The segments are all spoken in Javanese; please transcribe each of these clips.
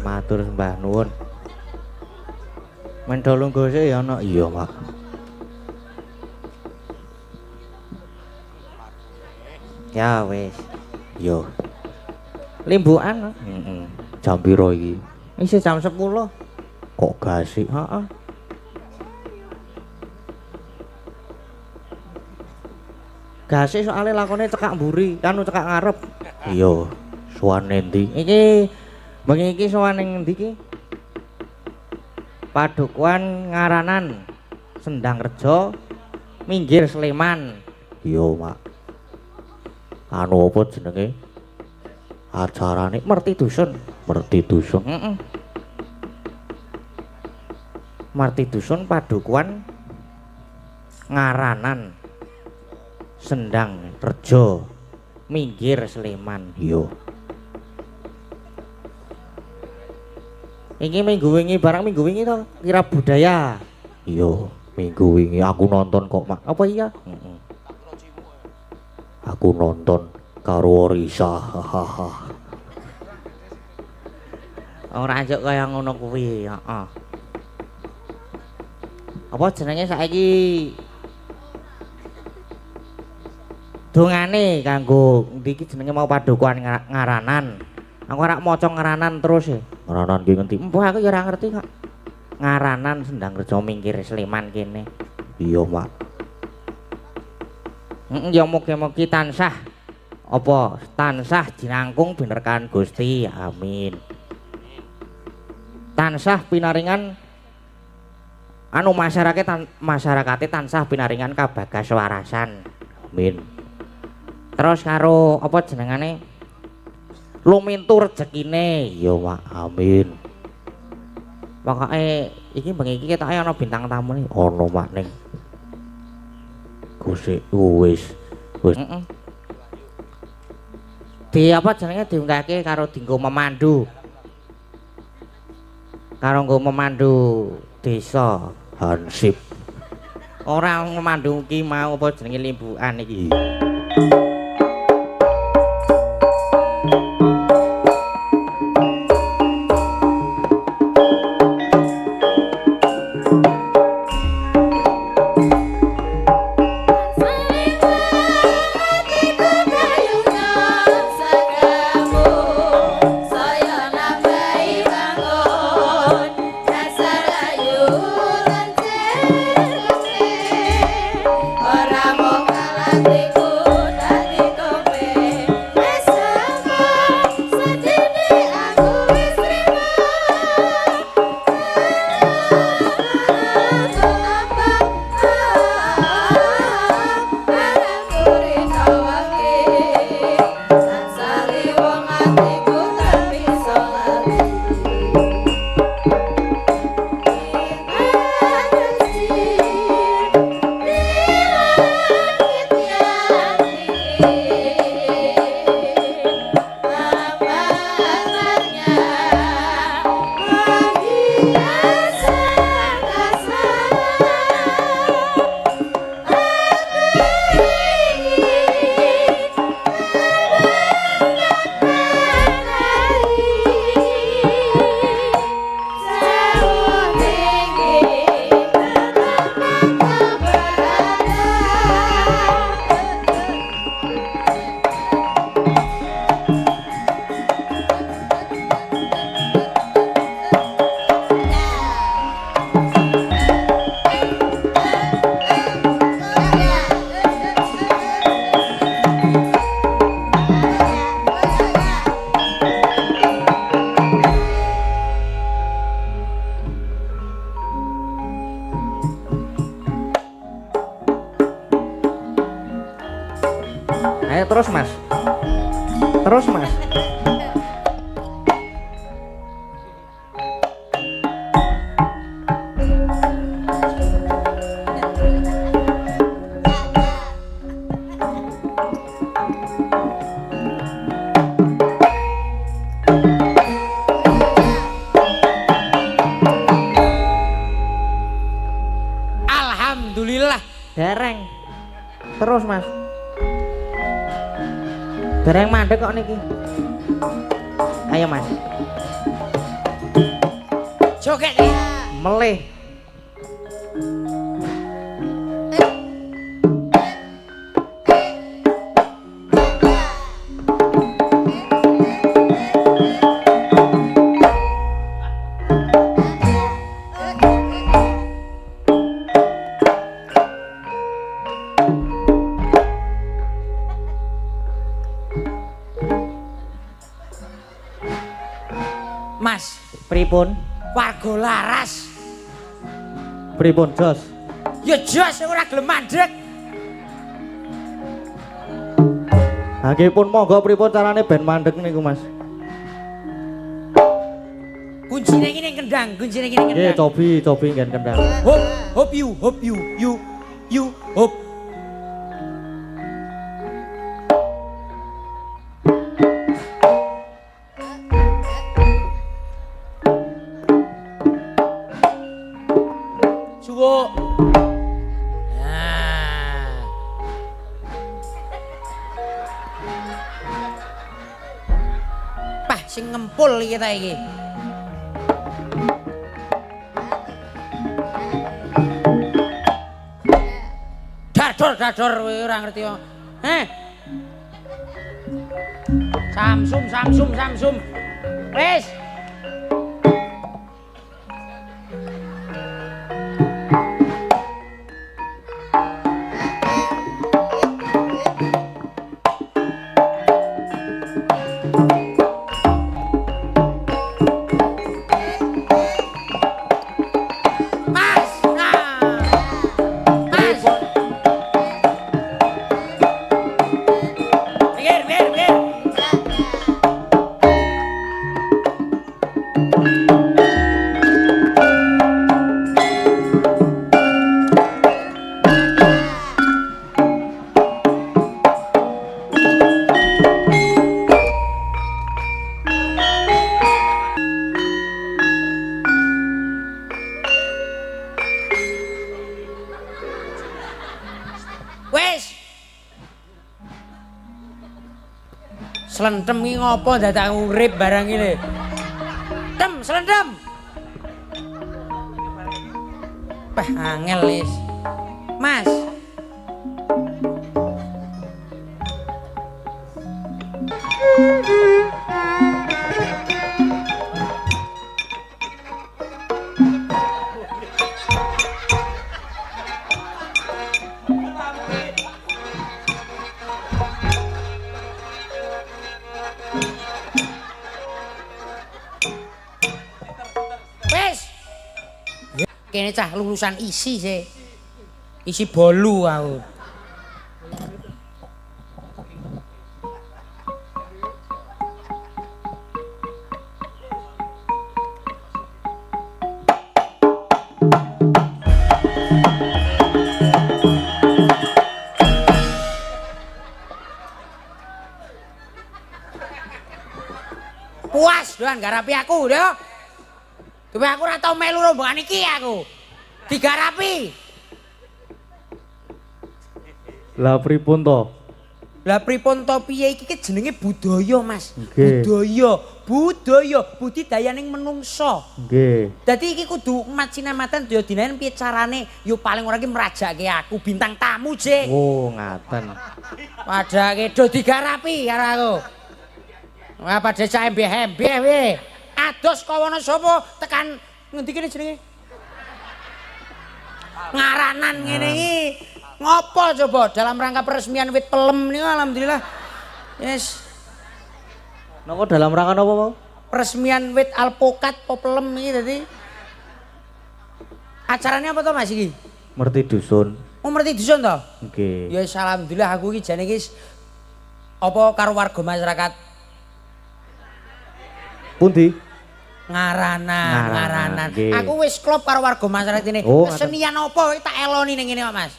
matur sembah nuwun. Mentho lungguh sik ya ana. Iya, Mak. Ya wis. Yo. Limbukan. Heeh. Jam piro iki? Isih jam 10. Kok gasik? Heeh. Gasik soalnya lakone cekak mburi, kanu cekak ngarep. Iya. Suwane ndi? Iki bengi iki sowan ning ndi iki? Padukuan Ngaranan Sendang Rejo Minggir Sleman. Iya, Mak. Anu apa jenenge? Acarane Merti Dusun. Merti Dusun. Heeh. Merti Dusun Padukuan Ngaranan Sendang Rejo Minggir Sleman. Iya. Iki minggu wingi barang minggu wingi to kira budaya. Iya, minggu wingi aku nonton kok, Mak. Apa iya? Heeh. Aku nonton karo Orisa. Ora anjuk kaya ngono kuwi, heeh. Apa jenenge saiki? Dongane kanggo ndi iki jenenge mau Padukuan Ngaranan. Aku ora maca Ngaranan terus ya. Ngaranan ki ngendi? Mbah aku ya ora ngerti kok. Ngaranan Sendang Rejo Minggir Sleman kene. Iya, Mak. Heeh, ya mugi-mugi tansah apa tansah jinangkung binerkan Gusti. Amin. Tansah pinaringan anu masyarakate tansah pinaringan kabagas warasan. Amin. Terus karo apa jenengane? Lumintu rezekine. Iya, Mak. Amin. Pokoke iki bengi iki ketoke ana bintang tamu nih. Ono, Mak, ning. Gusik wis. Heeh. Di apa jenenge diunggahke karo dinggo memandu. Karo nggo memandu desa Hansip. Ora memandu ki mau apa jenenge limbukan iki. Terus Mas. Terus Mas. Alhamdulillah. Dereng. Terus Mas. Dereng mandek kok niki. Ayo Mas. Joget. Melih. Mas, Pripun? warga laras. Pripun, Jos? Ya jos ora gelem mandeg. Ha nggih pun monggo pripun carane ben mandeg niku, Mas? Kuncine iki ning kendang, kuncine iki ning Nggih, kendang. cobi nggen kendang. Hop you, hop. Suwo. Nah. Pah sing ngempul kita iki. Dador kowe ora ngerti kok. Samsum. Wis. Mas, nah. Mas. Minggir. Wis. Slendem iki ngopo dadak urip barang iki lho. Slendem. Pah angel wis. Mas. Wis. Kene cah lulusan isi sih. Isi bolu aku. Puas doan garapi aku, Dok. Tapi aku ora tau melu rombongan iki aku. Digarapi. Lah pripun to? Lah pripun to piye iki jenenge budaya, Mas. Nggih. Budaya, budidayaning menungso. Nggih. Dadi iki kudu umat sinamatan daya dinaen piye carane yo paling ora ki merajake aku bintang tamu, Jek. Oh, ngaten. Padake do digarapi karo aku. Wah, padha cah embeh-embeh we. Ados kawana sapa tekan ngendi kene jenenge? Ngaranan ngene iki. Ngopo coba dalam rangka peresmian wit pelem niku alhamdulillah. Yes. Napa dalam rangka napa, Pak? Peresmian wit alpokat po pelem iki dadi. Acaranya apa to Mas iki? Merti dusun. Oh, merti dusun to? Nggih. Ya alhamdulillah aku iki jane iki apa karo warga masyarakat Pundi? Ngaranan. Nggih. Aku wis klop karo warga masyarakat ini. Oh, Kesenian apa tak eloni ning ngene kok, Mas.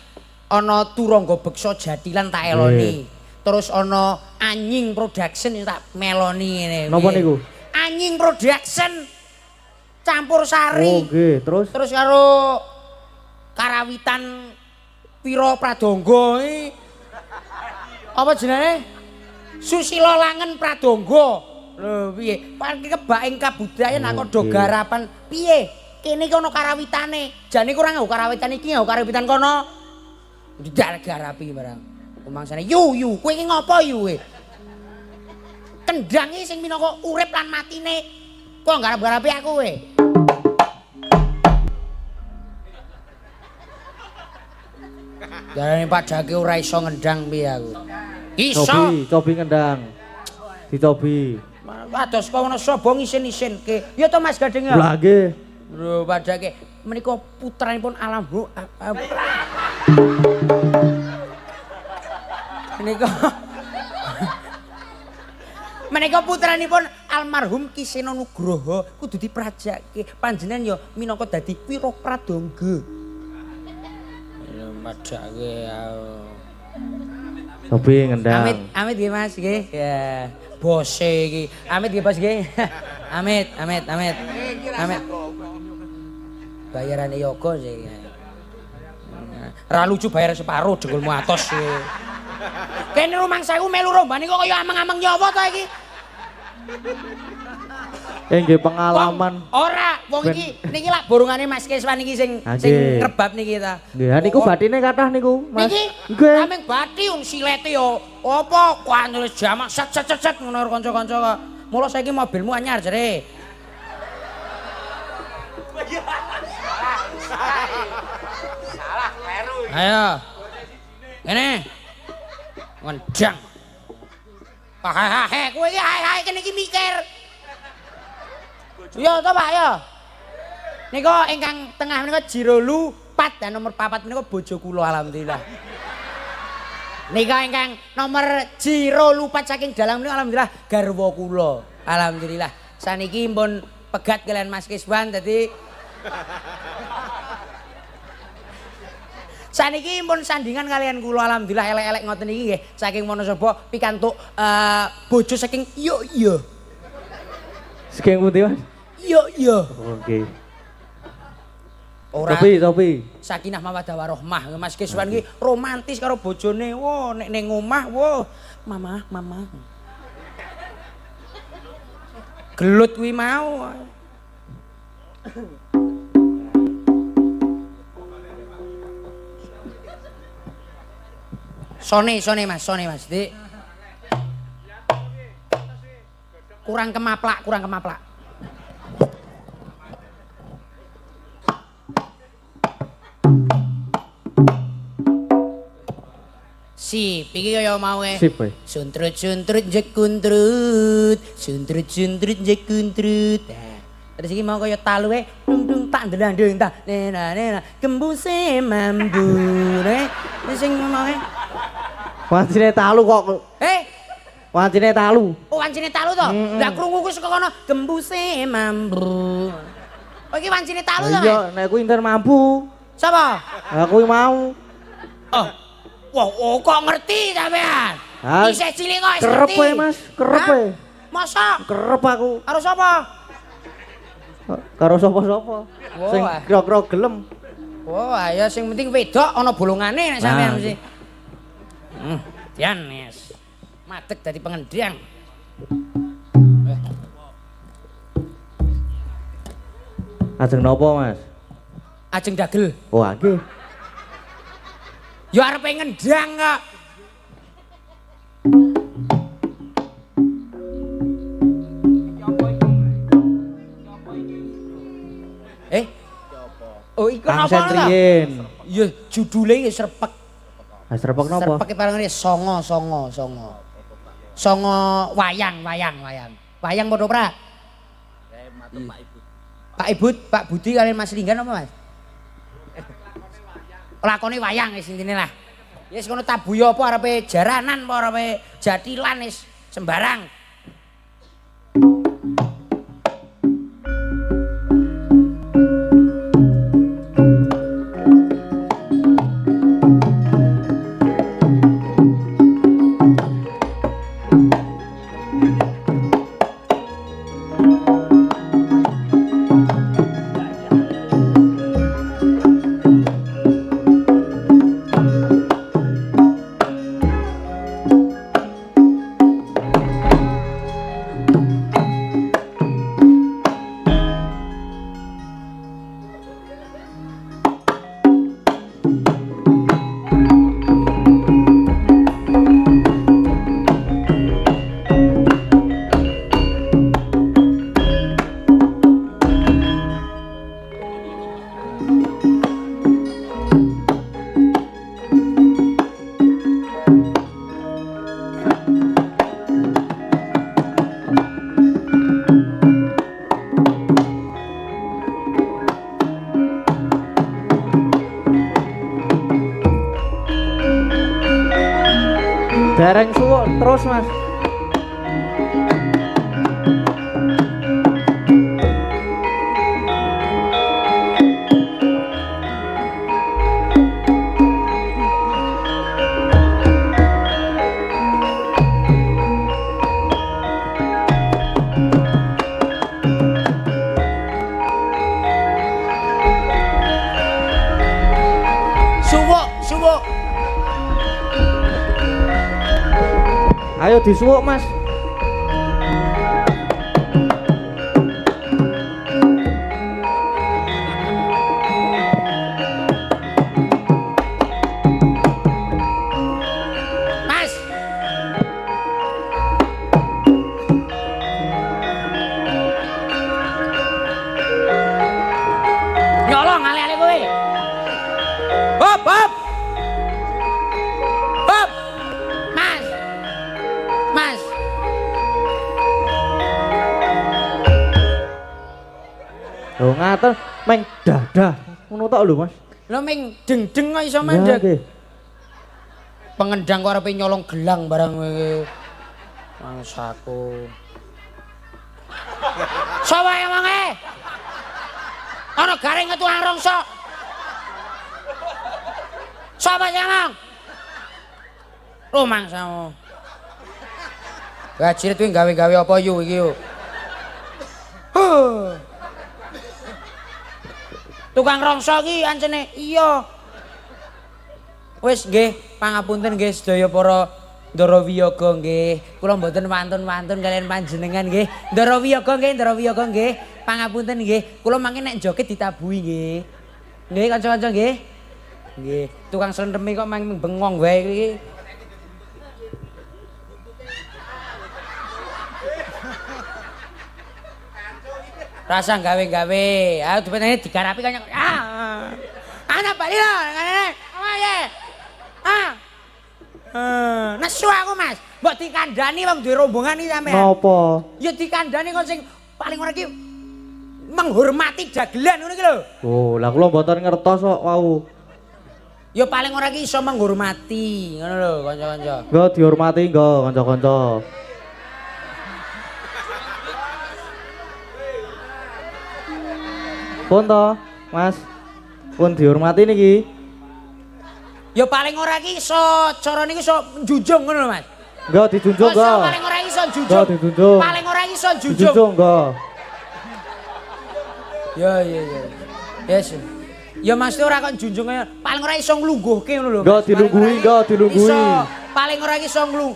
Ana Turangga Beksa Jatilan tak eloni. Terus ana Anying Production tak meloni ngene. Napa niku? Anying Production campur sari. Oh, nggih, terus Terus karo karawitan Pira Pradangga iki. Apa jenenge? Susila Langen Pradangga. Lho piye? Pak kebak ing kabudayan nak do garapan. Piye? Kene iki ana karawitane. Jane kurang nggo karawitan iki nggo karawitan kono. Ndak garapi barang. Kumangsane yu, kowe iki ngopo yu kowe? Kendang iki sing minangka urip lan matine. Kok garap-garapi aku kowe? Jarane Pak Jaki ora iso ngendang piye aku. Iso. Cobi ngendang. Dicobi. Ados kok ana sapa ngisin-isinke. Ya to Mas Gading ya. Lah nggih. Lho Pak Jaki menika putranipun Alhamdulillah. Menika putranipun almarhum Ki Sena Nugroho kudu diprajake. Panjenengan ya minangka dadi Wira Pradangga. Padake Cobi ngendang. Amit nggih Mas nggih. Ya, bose iki. Amit nggih Bos nggih. Amit. Bayarane yoga sih. Ra lucu bayar separuh jengkulmu atos. Kene rumang sewu melu rombane kok kaya ameng-ameng nyawa to iki. Nggih pengalaman. Wong iki niki lak borongane Mas Keswan iki sing ngrebab niki ta. Nggih, niku bathine kathah niku, Mas. Niki nggih. ameng bathi wong silete yo apa kuwi jamak set ngono karo kanca-kanca kok. Mula saiki mobilmu anyar jere. Salah kleru. Ayo. Ngene. Ngendang. Hahaha, kowe iki hae kene iki mikir. Yo to Pak yo. Nika ingkang tengah menika Jirolu 4 dan nomor 4 menika bojo kula alhamdulillah. Nika ingkang nomor Jirolu 4 saking dalang menika alhamdulillah garwa kula. Alhamdulillah. Saniki pun pegat kalian Mas Kiswan dadi saniki pun sandingan kalian kula alhamdulillah elek-elek ngoten iki nggih saking Wonosobo pikantuk bojo saking yo. Saking pundi, Mas? Yo. Oke. Ora. Topi. Sakinah mawaddah warahmah. Mas Kiswan iki romantis karo bojone. Wo nek ning omah, wo mama. Gelut kuwi mau. Sone Mas, Dik. Kurang kemaplak. Sip, iki kaya mau Sip, Boy. Suntrut jekuntrut. Nah, terus iki mau kaya taluhe dung tak ndlandung tak. Nena gembuse mambu. Sing mau Wancine talu kok. Wancine talu. Oh, wancine talu to? Lah krungu ku saka kono gembuse mambu. Oh, iki wancine talu to, Mas? Iya, nek kuwi inten mambu. Sapa? Lah kuwi mau. Oh. Wah, kok ngerti sampean? Isih cilik kok isih kerep ngerti. Mas, kerep e. Masa? Kerep aku. Karo sapa? Karo sapa-sapa. Sing kira-kira gelem. Wah, ya sing penting wedok ana bolongane nek sampean mesti. Dian, Mas. Madeg dadi pengendang. Ajeng napa, Mas? Ajeng dagel. Oh, nggih. Ya arepe ngendang kok. Oh, iku napa to? Ya judule ya Srepek. Ah, Srepek napa? Srepek parangane songo. Songo wayang. Wayang padha pra? Pak Ibut, Pak Budi kalian Mas Linggan apa, Mas? Lakone wayang wis intine lah. Wis ngono tabuya apa arepe jaranan apa arepe jatilan wis sembarang. Ayo disuwuk, Mas. Mas. Nyolong ale-ale kowe. Hop, hop. Hop. Mas. Mas. Lho ngaten meng dadah. Ngono tok lho, Mas. Lho ming deng-deng kok iso Ya, mandek. nggih. Pengendang kok arepe nyolong gelang barang kowe. Mangsaku. Sapa yang mange? Ana garing ngetuang rongso. Sapa sing ngomong? Lho mangsamu. Gajiret kuwi gawe-gawe apa yu iki yo? Huh. Tukang rongso iki ancene iya. Wis nggih, pangapunten nggih sedaya para Ndara Wiyaga nggih. Kula mboten wantun-wantun kalian panjenengan nggih. Ndara Wiyaga nggih. Pangapunten nggih. Kula mangke nek joget ditabuhi nggih. Nggih kanca-kanca nggih. Nggih, tukang slentreme kok mang bengong wae iki. Rasa gawe-gawe. Ayo dipetene digarapi kaya ana bali lho ngene. Apa ya? Nesu aku, Mas. Mbok dikandani wong duwe rombongan iki sampean. Napa? Ya dikandani kok sing paling ora iki menghormati dagelan ngono iki lho. Oh, lah kula mboten ngertos kok wau. Ya paling ora iki iso menghormati, ngono lho kanca-kanca. Nggo dihormati nggo kanca-kanca. Pun to, Mas. Pun dihormati niki. Ya paling ora iki iso carane iki iso njunjung ngono lho, Mas. Nggo dijunjung nggo. Paling ora iki iso Nggo njunjung. dijunjung. Paling ora iki iso njunjung. Dijunjung nggo. Ya. Yes. Ya Mas ora kok njunjung kaya paling ora iso nglungguhke ngono lho. Nggo dilungguhi, nggo dilungguhi. Iso paling ora iki iso nglung.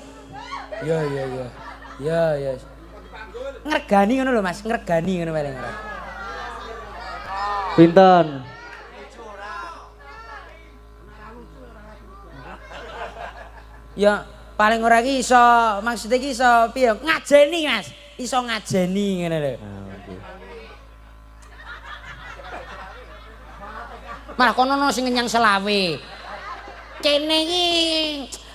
Ya. Ya. Ngregani ngono lho Mas, ngregani ngono paling ora. Pinten? Ya paling ora iki iso maksud iki iso piye ngajeni Mas. Iso ngajeni ngene lho. Malah kono ono sing ngenyang selawe. Kene iki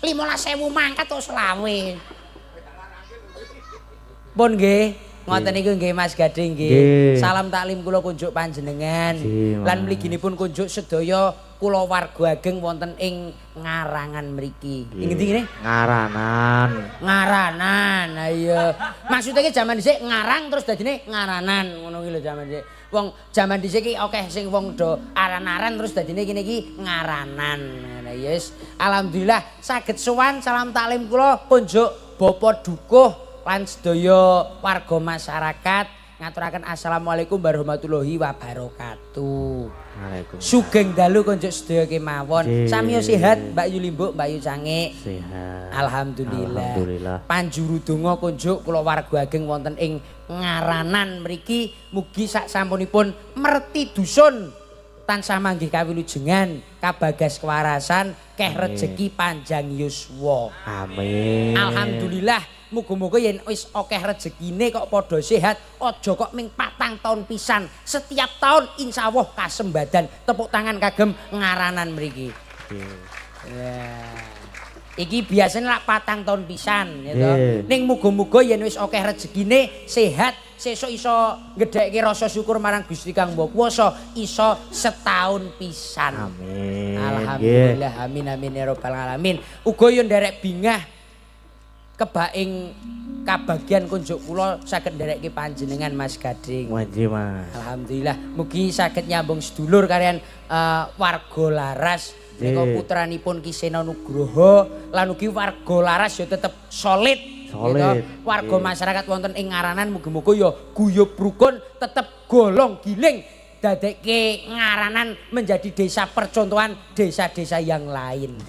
15.000 mangkat to selawe. Pun nggih, ngoten niku nggih Mas Gading nggih. Salam taklim kula kunjuk panjenengan. Lan mliginipun kunjuk sedaya kula warga ageng wonten ing Ngarangan mriki. Ing ngendi ngene? Ngaranan. Ngaranan. Ha iya. Maksude iki jaman dhisik ngarang terus dadine ngaranan. Ngono iki lho jaman dhisik. Wong jaman dhisik iki akeh sing wong do aran-aran terus dadine kene iki ngaranan. Nah yes. Alhamdulillah saged sowan salam taklim kula kunjuk Bapak Dukuh lan sedaya warga masyarakat ngaturaken assalamualaikum warahmatullahi wabarakatuh. Waalaikumsalam. Sugeng dalu konjuk sedaya kemawon. Samiya sehat Mbak Yu Limbuk, Mbak Yu Cangik. Sehat. Alhamdulillah. Panjuru donga konjuk kula warga ageng wonten ing Ngaranan mriki mugi sak sampunipun merti dusun tansah manggih kawilujengan, kabagas kewarasan, keh rejeki panjang yuswa. Amin. Alhamdulillah. Muga-muga yen wis akeh rezekine kok padha sehat, aja kok ming 4 tahun pisan. Setiap tahun insyaallah kasembadan. Tepuk tangan kagem Ngaranan mriki. Ya. Iki biasanya lak 4 tahun pisan ya toh. Ning muga-muga yen wis akeh rezekine sehat, sesuk iso ngedhekke rasa syukur marang Gusti Kang Maha Kuwasa, iso setahun pisan. Amin. Alhamdulillah, amin ya rabbal alamin. Uga yo nderek bingah kebaing kabagian kunjuk kula saged nderekke panjenengan Mas Gading. Wajib Mas. Alhamdulillah, mugi saged nyambung sedulur kalian warga laras. Nika putranipun Ki Sena Nugroho lan ugi warga laras ya tetep solid. Solid. Warga masyarakat wonten ing Ngaranan muga-muga ya guyub rukun tetep golong giling dadekke Ngaranan menjadi desa percontohan desa-desa yang lain.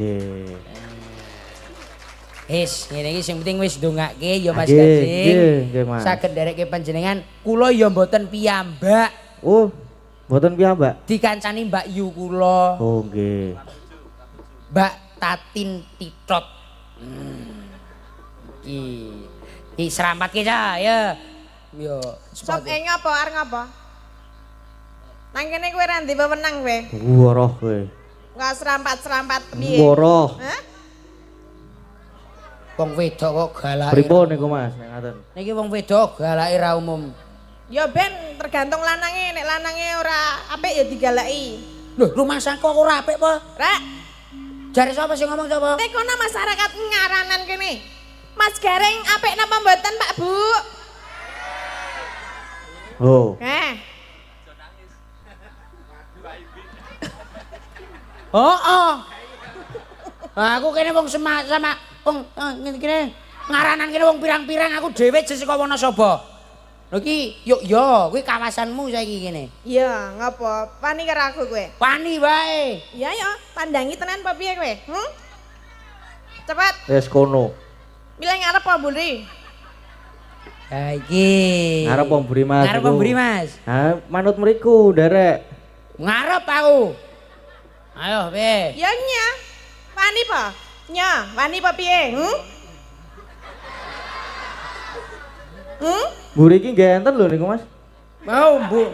ngene iki sing penting wis ndongake ya Mas Nggih, Gading. nggih, Mas. Saged ndereke panjenengan kula ya mboten piyambak. Oh, mboten piyambak. Dikancani Mbak Yu kula. Oh, nggih. Mbak Tatin Titot. Ki seramat ki ya. Yo, Sok ngapa arep ngapa? Nang kene kowe ra ndi wewenang kowe. Woroh kowe. Enggak serampat-serampat piye? Woroh. Hah? wong wedok kok galake. Pripun niku Mas, nek ngaten. Niki wong wedok galake ra umum. Ya ben tergantung lanange, nek lanange ora apik ya digalaki. Lho, rumah sakok ora apik apa? Rek, Jare sapa sing ngomong sapa? nek kono masyarakat ngaranan kene. Mas Gareng apik napa mboten, Pak Bu? Oh. Oh. Aku kene wong sama wong kene ngaranan kene wong pirang-pirang aku dhewe jek saka Wonosobo. Lho iki yuk yo kuwi kawasanmu saiki kene. Iya, ngapa? Wani karo aku kowe. Wani wae. Iya ya, tandangi tenan apa piye kowe? Cepet, Wis kono. milih ngarep apa mburi? Ha iki. Ngarep wong mburi Mas. Ngarep wong mburi Mas. Ha, manut mriku, nderek. Ngarep aku. Ayo, piye? Ya nya. Wani apa? Nya, wani apa piye? Mburi iki nggih enten lho niku Mas. Mau, Bu.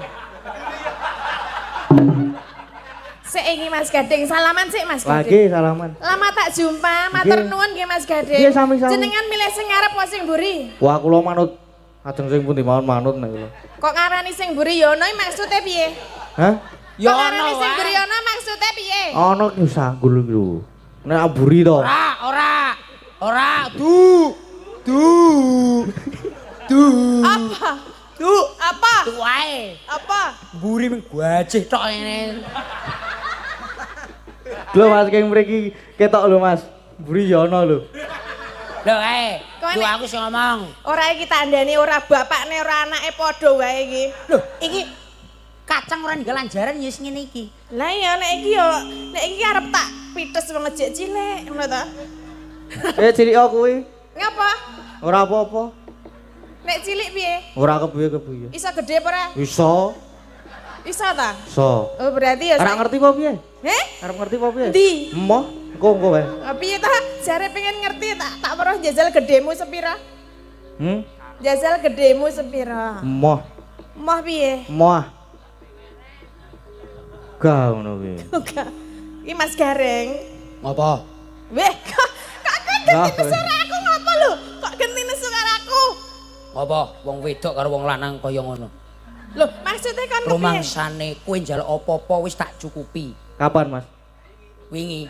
Sik iki Mas Gading, salaman sik Mas Gading. Lagi salaman. Lama tak jumpa, matur nuwun nggih Mas Gading. Nggih, sami-sami. Jenengan milih sing ngarep apa sing mburi? Wah, kula manut ajeng sing pundi mawon manut nek kula. Kok ngarani sing mburi ya ono maksude piye? Hah? Ya Kok ono ngarani sing mburi wae. ono maksude piye? Ono ki sanggul lho. Nek mburi to. Ora. Apa? Apa? Tuh wae. Apa? Mburi mung gajih tok ngene. Lho Mas keng mriki ketok lho Mas. Mburi ya ono lho. Lho ae, Kok lu nek- aku sing ngomong. Ora iki tandane ora bapakne ora anake padha wae iki. Lho, iki kacang ora ninggal anjaran ya wis ngene iki. Lah iya nek iki arep tak pites wong ejek cilik ngono ta. Cilik kuwi. Ngapa? Ora apa-apa. Nek cilik piye? Ora kebuye-kebuye. Iso gede apa ora? Iso. Iso ta? So. Oh berarti ya Ora ngerti apa piye? Heh? Arep ngerti apa piye? Ndi? Emoh, engko wae. Piye ta? Jare pengen ngerti tak weruh jajal gedemu sepira? Jajal gedemu sepira? Emoh, Moh piye? emoh. Gak ngono kuwi. Enggak. Iki Mas Gareng. Apa? Weh, kok genti Lah, nesu karo aku ngapa lho? Kok genti nesu karo aku? Apa? Wong wedok karo wong lanang kaya ngono. Lho, maksudnya kan piye? Rumangsane kowe njaluk apa-apa wis tak cukupi. Kapan, Mas? Wingi.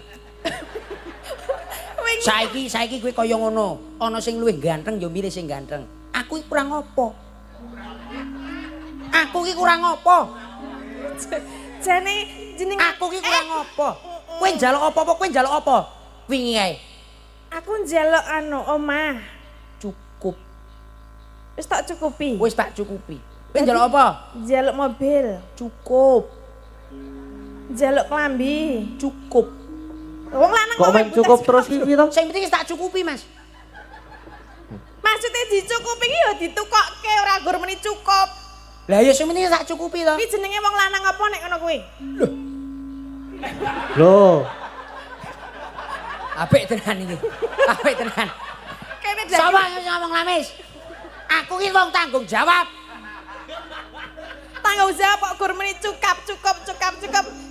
Wingi. Saiki kowe kaya ngono. Ana sing luwih ganteng ya milih sing ganteng. Aku iki kurang apa? Aku iki kurang apa? Jane jeneng Aku iki kurang apa? Kowe njaluk apa-apa, kowe njaluk apa? Wingi ae. Aku njaluk omah. Cukup. Wis tak cukupi. Wis tak cukupi. Kowe njaluk apa? Njaluk mobil, Cukup. njaluk klambi. Cukup. Wong lanang Kok main butas cukup terus iki to? Sing penting wis tak cukupi, Mas. Maksudnya dicukupi iki ya ditukokke ora gur meni cukup. Lah ya sing penting tak cukupi to. Iki jenenge wong lanang apa nek ngono kuwi? Loh, Apik tenan iki. Apik tenan. Kene Sapa sing ngomong lamis? Aku iki wong tanggung jawab. tanggung jawab kok gur meni cukup.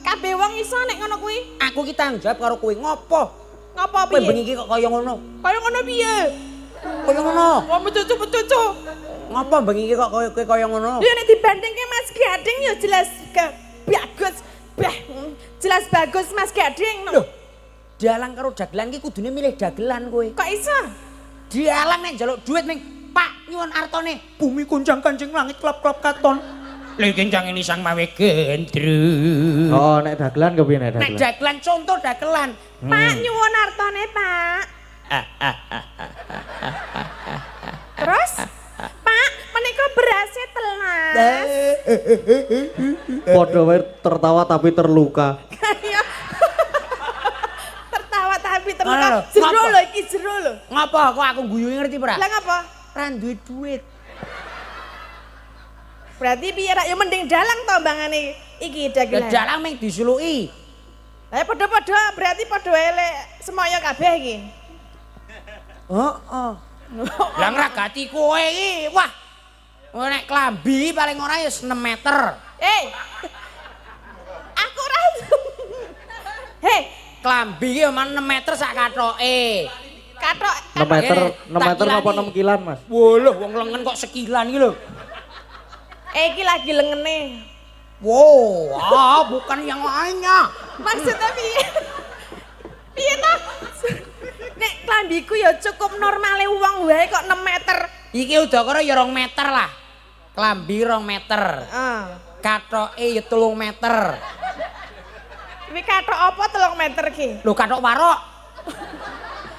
Kabeh wong iso nek ngono kuwi. Aku iki tanggung jawab karo kowe ngopo? Ngopo Kowe piye? bengi iki kok kaya ngono. Kaya ngono piye? Kaya ngono. Wong mecucu. Ngopo bengi iki kok kowe kaya ngono? Ya nek dibandingke Mas Gading ya jelas bagus. Jelas bagus Mas Gading. Loh, dalang karo dagelan iki kudune milih dagelan kowe. Kok iso? Dalang nek njaluk duit ming Pak nyuwun artone bumi kunjang kanjeng langit klop-klop katon. Lha kencang ini sang mawe gendru. oh nek dagelan kepiye nek Nek dagelan? dagelan contoh dagelan. Pak nyuwun artone, Pak. Terus? Pak, menika berasnya telas. Padha wae tertawa tapi terluka. Kayak tertawa tapi Jero lho iki jero lho. Ngapa kok aku guyu ngerti ora? Lah ngapa? Ra duwe duit. Berarti piye ra ya mending dalang to mbangane iki dagelan. Ya dalang ming disuluki. Lah padha-padha berarti padha elek semoyo kabeh iki. Heeh. Lah ngragati kowe iki, wah. Nek klambi paling ora ya 6 meter. Aku ora. Hei, Klambi iki omah 6 meter sak kathoke. katok 6 meter apa 6 kilan, Mas? Woloh, wong lengen kok sekilan iki lho. iki lagi lengene. Wow, bukan yang lainnya. Maksudnya piye? Piye ta? Nek klambiku ya cukup normale wong wae kok 6 meter. Iki udakara ya 2 meter lah. Klambi 2 meter. Heeh. Kathoke ya 3 meter. Kuwi katok apa 3 meter ki? Lho kathok warok.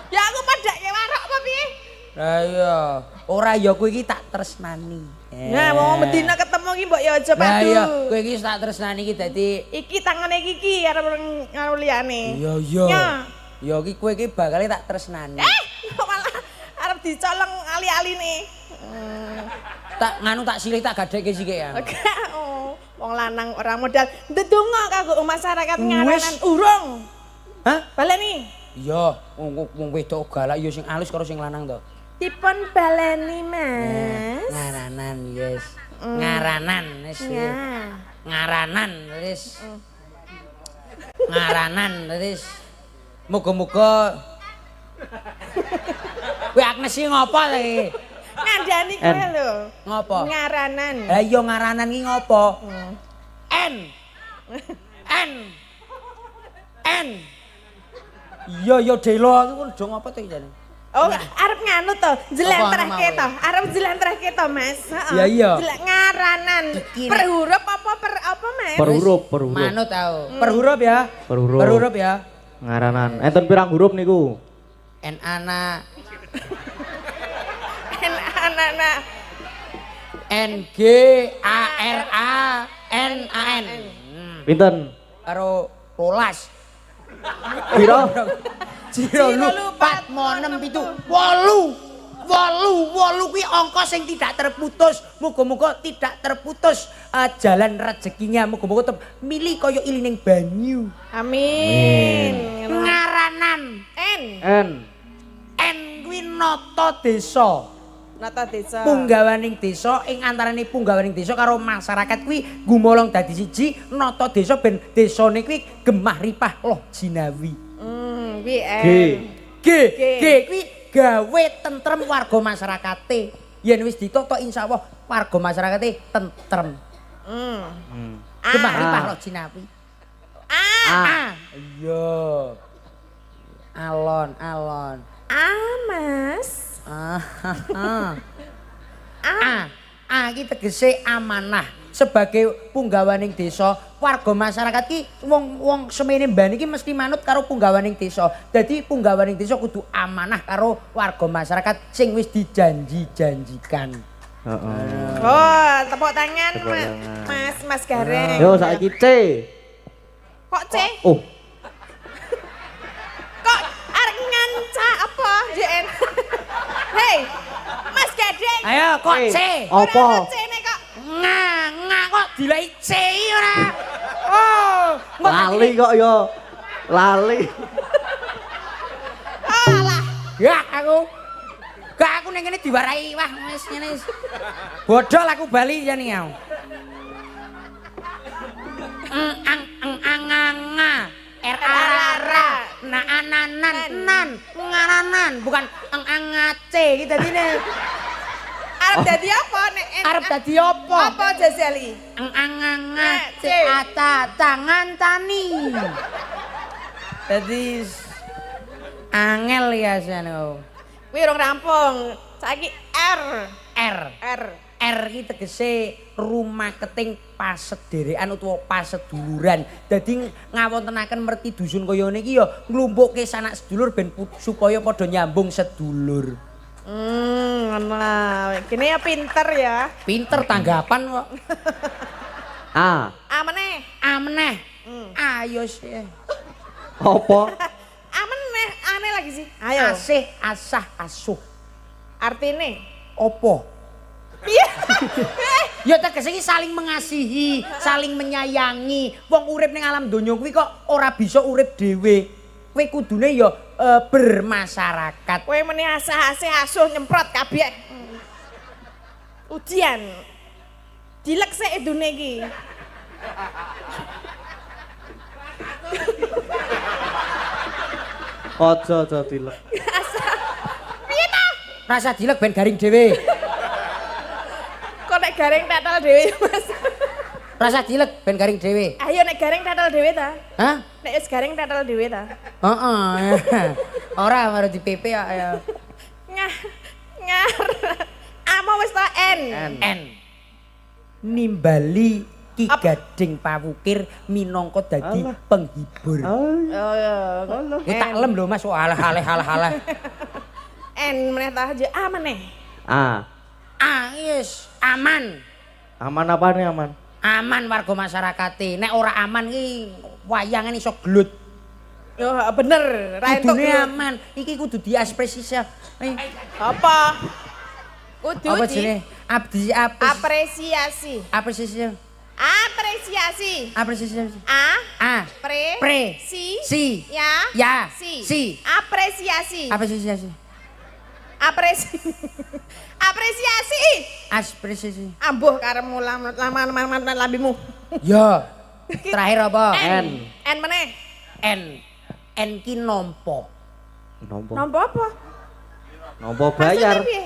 Ya aku padake warok apa piye? Lah iya, ora ya kowe iki tak tresnani. Ya wong medina ketemu ki mbok ya aja Lah padu. iya, kowe iki tak tresnani iki dadi Iki tangane iki karo liyane. iya iya. Ya. Ya iki kowe iki bakal tak tresnani. Malah arep dicolong ali-aline. Tak nganu tak silih tak gadekke sik ya. Oke, oh, wong lanang ora modal ndedonga kanggo masyarakat ngaranan urung. Hah? Baleni. Iya, wong wedok galak ya sing alus karo sing lanang to. Dipun baleni, Mas. Ngaranan, yes. Ngaranan wis. Ya. Ngaranan wis. Ngaranan wis. Muga-muga kowe Agnes iki ngopo ta iki? Ngandani kowe lho. Ngopo? Ngaranan. Lah iya ngaranan iki ngopo? N. N. Iya ya Delo iku do ngopo to jane? Oh, arep nganu to, jlentrehke Apa to. Arep jlentrehke to, Mas. Iya, iya. Ngaranan. Dikira. Per huruf apa per apa, Mas? Per huruf. Manut tau. Per huruf ya. Per huruf. Per huruf ya. Ngaranan. Enten pirang huruf niku? N ana Anak-anak. N G A R A N A N. Pinten? Karo 12. Piro? Jiro lu 4 mo 6 7 8. 8 kuwi angka sing tidak terputus. Muga-muga tidak terputus jalan rezekinya. Muga-muga tetep milih kaya ilining banyu. Amin. Ngaranan N. N kuwi nata desa. Nata desa. Punggawaning desa ing antaraning punggawaning desa karo masyarakat kuwi gumolong dadi siji nata desa ben desane kuwi gemah ripah loh jinawi. Kuwi G. G kuwi gawe tentrem warga masyarakate. Yen wis ditata insyaallah warga masyarakate tentrem. Gemah ripah loh jinawi. A. Iya. Alon. Mas. Iki tegese amanah sebagai punggawaning desa warga masyarakat ki wong semene mbane iki mesti manut karo punggawaning desa. Dadi punggawaning desa kudu amanah karo warga masyarakat sing wis dijanji-janjikan. Heeh. Oh, tepuk tangan, Tepuk tangan. Mas Gareng. Yo saiki C. Kok C? Oh, Kok arek nganca apa, JN? Hei, Mas Gadeng. Ayo kok C. apa? Ora C nek kok. Ngah kok dilai C ora. Oh, Lali kok yo. Lali. Alah. ya aku. Gak aku ning kene diwarai wah wis ngene wis. Bodol aku bali jan iki aku. Anganga R-A-R-A nan ngaranan bukan angace iki dadine Arep dadi apa nek? arep dadi apa Apa Jazali? angace ata tangan tani dadi angel ya sano Kuwi urung rampung. Saiki R. R iki tegese rumaketing pasederekan utawa paseduluran. Dadi ngawontenaken merti dusun kaya niki ya nglumpukke sanak sedulur ben supaya padha nyambung sedulur. Ngono lah. Kene ya pinter ya. Pinter tanggapan kok. A. Ameneh. Ayo sih. Apa? Ameneh, aneh lagi sih? Ayo. Asih asah asuh. Artine Opo? piye? Ya tegese iki saling mengasihi, saling menyayangi. Wong urip ning alam donya kuwi kok ora bisa urip dhewe. Kowe kudune ya bermasyarakat. Kowe meni asah-asih asuh nyemprot kabeh. Ujian. Dilek sik edune iki. Aja dilek. Piye ta? Rasa dilek ben garing dhewe. Kok nek garing tetel dhewe, Mas. Rasa dilek ben garing dhewe. Ayo nek garing tetel dhewe ta? Hah? Nek wis garing tetel dhewe ta? Heeh. Ora baru di PP ya. Ngar. Amo wis ta N. N. Nimbali Ki Gading Pawukir minangka dadi Alah. penghibur. Oh ya. Ya tak lem lho Mas, halah. N meneh ta aja A meneh. A. Yes, aman. Aman apa nih aman? Aman warga masyarakate. Nek ora aman ki wayangan iso glut. Yo bener, ra entuk. Kudune aman. Iki kudu diekspresisi. Apa? Kudu Apa di jenenge? Abdi apresiasi. apresiasi. Apresiasi. Apresiasi. A Pre. si ya Si. apresiasi. Apresiasi. Apresiasi. Apresiasi. Ambuh karemu lama lambimu. Ya. Terakhir apa? N meneh. N ki nompo. Nompo. Nompo apa? Nompo bayar. Maksudnya piye?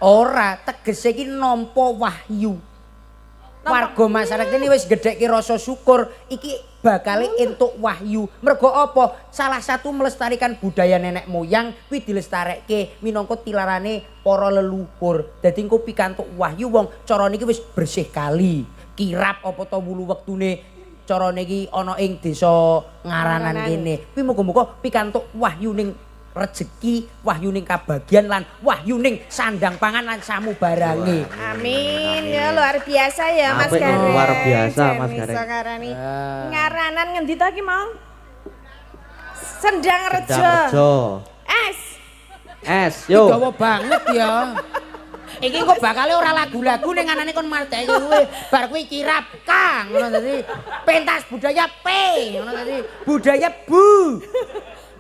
Ora, tegese ki nampa wahyu. Warga masyarakat ini wis gedhekke rasa syukur iki bakal entuk wahyu. Mergo apa? Salah satu melestarikan budaya nenek moyang kuwi dilestarekke minangka tilarane para leluhur. Dadi engko pikantuk wahyu wong carane iki wis bersih kali. Kirap apa ta wulu wektune carane iki ana ing desa Ngaranan kene. Kuwi muga-muga pikantuk wahyu ning rezeki, wahyu ning kabagian lan wahyu ning sandang pangan lan samu barange. Amin. Ya luar biasa ya Mas Apik, Gareng. luar biasa, Mas Jan Gareng. iso ngarani. Ngaranan ngendi ta ki mau? Sendang Rejo. Rejo. S. S Iki yo. dawa banget ya. Iki kok bakal ora lagu-lagu ning anane kon marteke kuwi. Bar kuwi kirap Kang, ngono dadi pentas budaya P, ngono dadi budaya Bu.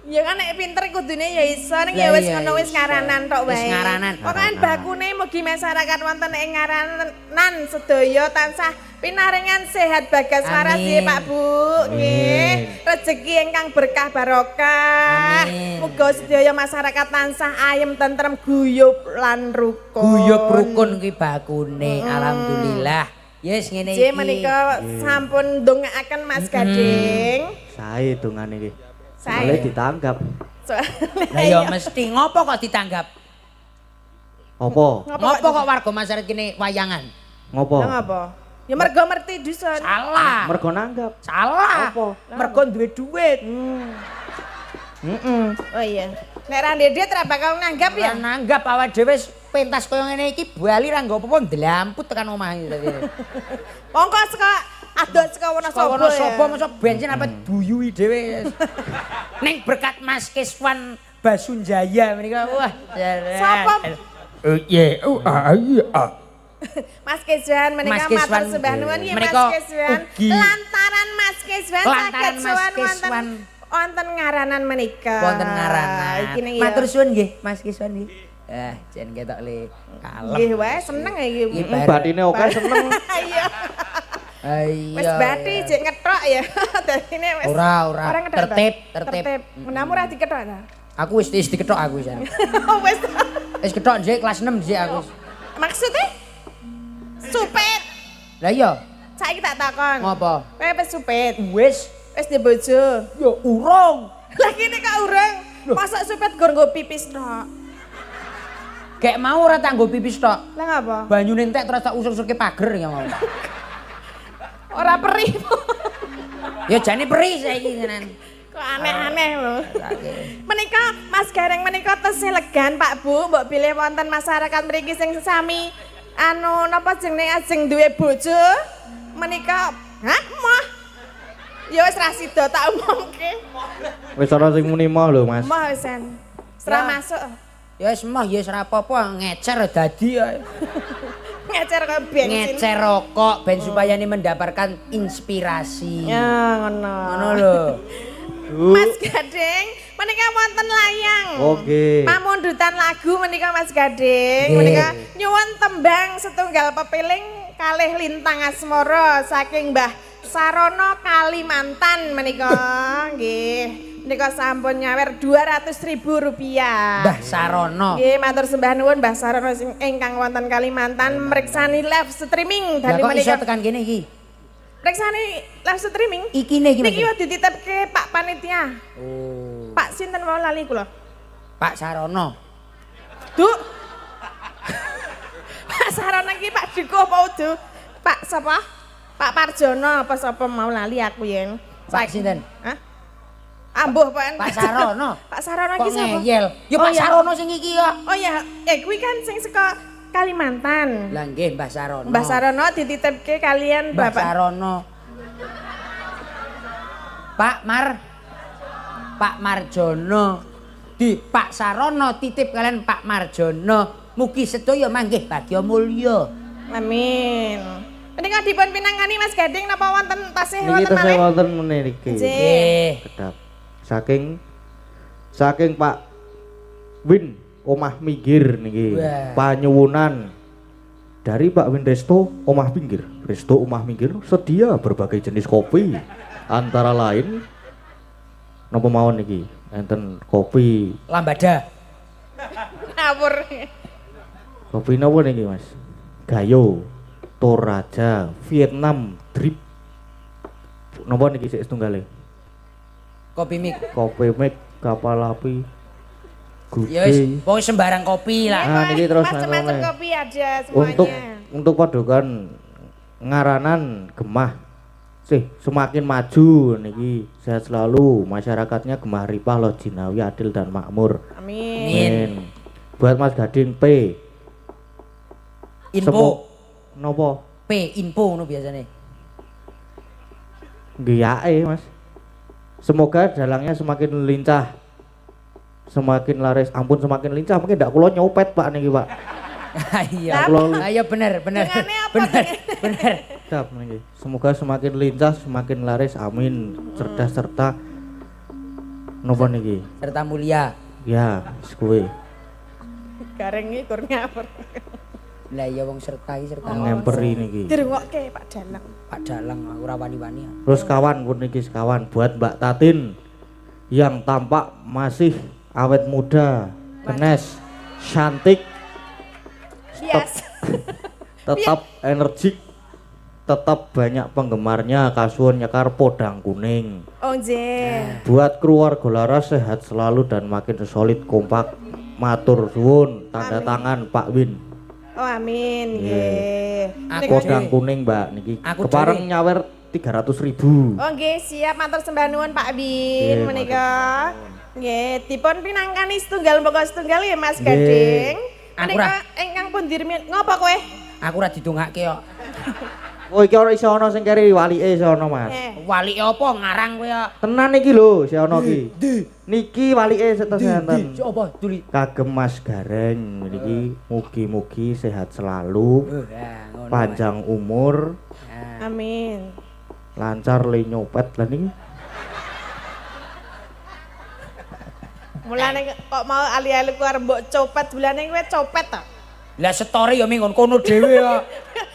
Ya kan nek pinter kudune ya iso ning ya Lah wis iya, ngono wis iso. ngaranan tok wae. Wis ngaranan. Pokoke bakune mugi masyarakat wonten ing ngaranan sedaya tansah pinaringan sehat bagas waras Amin. nggih Pak Bu. Nggih. Rezeki ingkang berkah barokah. Amin. Muga sedaya masyarakat tansah ayem tentrem guyub lan rukun. Guyub rukun kuwi bakune. Alhamdulillah. Yes ngene iki. J menika sampun ndongaaken Mas Gading. Sae dongane iki. Sae. Boleh ditanggap. Lah ya mesti ngopo kok ditanggap? Apa? Ngopo kok warga masyarakat kene wayangan? Ngopo? Lah ngapa? Ya mergo merti dusun. Salah. Mergo nanggap. Salah. Apa? Mergo duwe duit. Oh iya. Nek ra ndedhet ra bakal nanggap Ya ya. nanggap awak dhewe pentas kaya ngene iki bali ra nggo apa-apa ndlamput tekan omah iki tadi. Mongko saka adot saka Wonosobo. Wonosobo mosok bensin apa duyui dhewe. Ning berkat Mas Kiswan Basunjaya menika wah. Sapa? Iya. Mas Kiswan menika Mas Kiswan. matur sembah nuwun ya Mas Menika Kiswan. ugi. Lantaran Mas Kiswan Lantaran saged Mas sowan Kiswan. wonten ngaranan menika. Wonten ngaranan. Iki ning ya. Matur suwun nggih Mas Kiswan nggih. Jen ketok le kalem. Nggih wae seneng ya iki. Nggih, Batine oke seneng. Iya. Iya. Wis bati jek ngethok ya. Dadine wis Ora. ngethok ta? Tertib. Menamu ra dikethok ta? Aku wis dikethok aku wis. Wis. Wis kethok njek kelas 6 njek aku. Maksudnya supet. Lah iya, Saiki tak takon. ngopo? Kowe wis supet. Wis Wis di bojo. yo urung. Lah kene kok urung. Masa supet gur nggo pipis tok. Gek mau ora tak nggo pipis tok. Lah ngapa? Banyune entek terus tak usur-usurke pager ya mau. Ora perih. Ya jane perih saiki tenan. Kok aneh-aneh lho. Menika Mas Gareng menika tesih legan Pak Bu, mbok bilih wonten masyarakat mriki sing sami napa jenenge ajeng duwe bojo. Menika, hah, mah. Ya wis ra sida tak umumke. Wis ana sing muni mah lho, Mas. Mah wis en. Serah masuk. Ya wis mah ya wis ora apa-apa ngecer dadi ya. Ngecer ke bensin. Ngecer rokok ben supaya ini mendapatkan inspirasi. Ya ngono. Ngono lho. Mas Gading, menika wonten layang. Oke. Pamundutan lagu menika Mas Gading. Nggih. Menika nyuwun tembang setunggal pepiling kalih lintang asmara saking Mbah Sarono Kalimantan menika. Nggih. Menika sampun nyawer Rp200.000. Mbah Sarono. Nggih, matur sembah nuwun Mbah Sarono sing ingkang wonten Kalimantan mriksani live streaming Lah dadi kok iso menika. tekan kene iki? Mriksani live streaming. Iki ne iki. Niki Mas. wis dititipke Pak Panitia. Oh. Pak sinten wae lali kula. Pak Sarono. Duk. Pak Sarono iki Pak Duko apa Udu? Pak sapa? Pak Parjono apa sapa mau lali aku yen. Pak sinten? Hah? Ambuh Pak. Pak Sarono. Pak Sarono Kok iki sapa? ngeyel? Ya Oh, Pak ya. Sarono sing iki kok. Oh ya, kuwi kan sing saka Kalimantan. Lah nggih Mbah Sarono. Mbah Sarono dititipke kalian Mbah Bapak. Sarono. Pak Marjono. Di Pak Sarono titip kalian Pak Marjono. Mugi sedaya manggih bagya mulya. Amin. Menika dipun pinanggani Mas Gading napa wonten tasih Niki wonten tesih malih? wonten meniki. Nggih. Nggih. Kedap. Saking Pak Win omah minggir niki. Wah. Panyuwunan dari Pak Win Resto omah pinggir. Resto omah minggir sedia berbagai jenis kopi. Antara lain napa mawon niki? Enten kopi. Lambada. Ngawur. Kopi napa niki, Mas? Gayo, Toraja, Vietnam Drip. Napa niki sik setunggale? Kopi mik. Kopi mik, kapal api. Ya wis, Gude. pokoke sembarang kopi lah. Ah, niki terus macam-macam nang- kopi ada semuanya. Untuk padukan ngaranan gemah semakin maju niki sehat selalu masyarakatnya gemah ripah loh jinawi adil dan makmur. Amin. Amin. Buat Mas Gading P. Info. Nopo? P info ngono biasane. Nggih Mas. Semoga dalangnya semakin lincah. Semakin laris, ampun semakin lincah, mungkin ndak kula nyopet Pak niki, Pak. Iya. Lah, Ayo bener. Dengannya apa Bener. Bener. Siap niki. Semoga semakin lincah, semakin laris, amin. Cerdas serta nopo niki? Serta mulia. Ya, wis kuwi. Gareng iki kur ngawur. Lah iya wong serta iki serta. Ngemperi niki. Dirungokke Pak Dalang. Pak Dalang aku ora wani-wani. Terus kawan pun niki sekawan buat Mbak Tatin yang tampak masih awet muda, kenes, cantik, Yes. tetap energik, tetap banyak penggemarnya, kasuun nyekar podang kuning. Oh nggih. Buat keluarga laras sehat selalu dan makin solid kompak. Matur suwun, tanda Amin. tangan Pak Win. Oh amin nggih. Aku Nika- Podang kuning Mbak niki. Aku Kepareng dhewe. nyawer 300.000. Oh nggih, siap matur sembah nuwun Pak Bin Nggih, menika. Nggih, dipun pinangkani setunggal mboko setunggal ya Mas Nggih. Gading. Aku Menika ingkang pun dirmi ngopo kowe? Aku ora didongake kok. Oh iki ora iso ana sing keri walike iso ana Mas. Wali apa ngarang kowe kok. Tenan iki lho, si ana iki. Niki walike setes enten. Apa duli? Kagem Mas Gareng niki mugi-mugi sehat selalu, Ngono. panjang umur, Nah. Amin. lancar le nyopet lah niki. Mulane kok mau ali-ali ku arep mbok copet bulane kowe copet ta? Lah setore ya ming kono dhewe kok.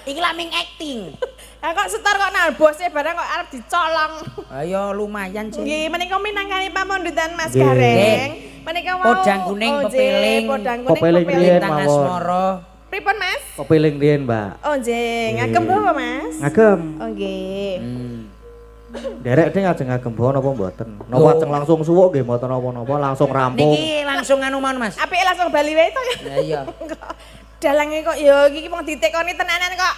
Iki lak ming acting. Lah kok setor kok nang bose barang kok arep dicolong. Ayo lumayan sih. Nggih, menika minangkani pamundutan Mas Nggih. Gareng. Menika wau Podang kuning, oh, nggih, pepeling. Podang kuning Pepeling pepeling. riyen. Lintang mawon. asmara. Pripun Mas? Kepiling riyen, Mbak. Oh nggih, ngagem bawa Mas? Ngagem. Oh nggih. Derek ding ajeng ngagem bawa napa mboten? Napa ajeng langsung suwuk nggih mboten napa-napa, langsung rampung. Niki langsung anu mon Mas. Apike langsung bali wae to ya. Lah iya. Dalange kok ya iki wong ditekoni tenanan kok.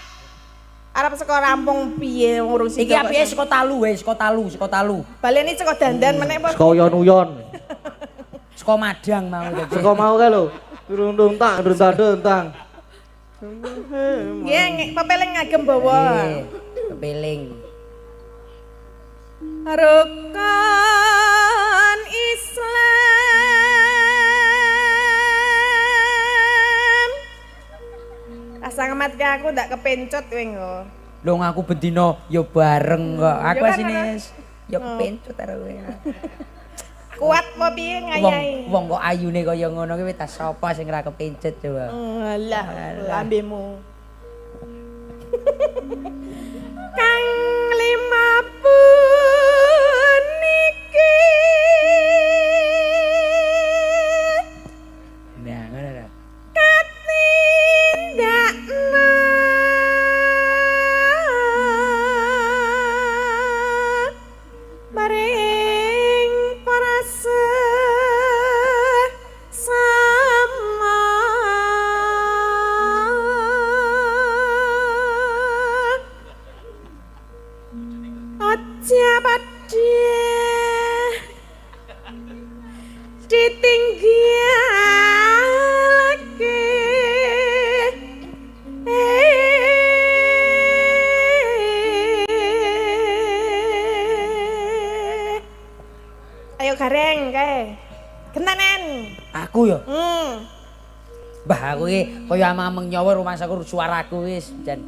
Arep saka rampung piye ngurus Iki apike saka talu wae, saka talu. baleni saka dandan meneh apa? Saka uyon-uyon. Saka madang mau dadi. Saka mau kae lho. Turung-tung tak, ndung-tang. Nggih, pepeling ngagem bawa. Kepeling. Rukun Islam. Asa ngematke aku ndak kepencut kowe nggo. Lho aku bendina ya bareng kok. Aku Ya kan, asine kan? ya kepencut karo kowe. Kuat apa piye ngayahi? Wong kok ayune kaya ngono kuwi tas sapa sing ora kepencut coba. Alah, lambemu. Kang lima puniki Nah, ngono lho. katindakna maring para sesama aja padhe ditinggalake ayo gareng kae gentanen Aku ya, Mbah aku iki kaya amang nyawa rumah saku suaraku wis jan